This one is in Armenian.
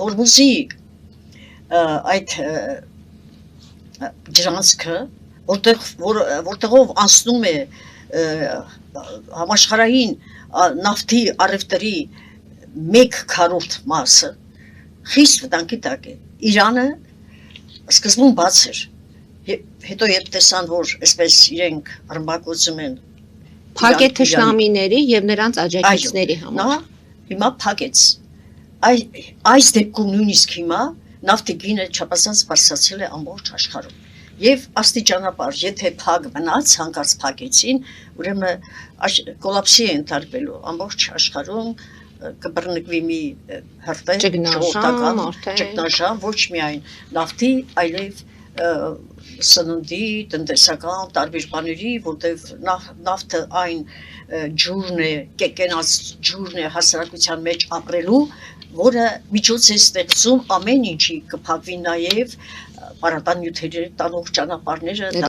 Հորմուզի այդ ջրանցքը, որտեղով անցնում է համաշխարհային նավթի առևտրի 1/4 մասը, խիստ վտանգի տակ է։ Իրանը սկզբում բաց էր, հետո երբ տեսան, որ այսպես իրենք ռմբակոծում են Փակ է թշնամիների եւ նրանց աջակիցների համար։ Հիմա փակեց։ Այս դեպքում նույնիսկ հիմա նավթի գինը չափազանց բարձրացել է ամբողջ աշխարհում։ Եվ աստիճանաբար, եթե փակ մնաց, հանկարծ փակեցին, ուրեմն կոլապսի է ընթարկվելու ամբողջ աշխարհում, կբռնկվի մի հրտեհ, ժողովրդական ճգնաժամ, ոչ միայն նավթի, այլև սննդի, տնտեսական տարբեր բաների, որտեղ նավթը այն ջուրն է, կենաց ջուրն է հասարակության մեջ ապրելու, որը միջոց է ստեղծում ամեն ինչի կփակվի նաև պարարտանյութերի տանող ճանապարհները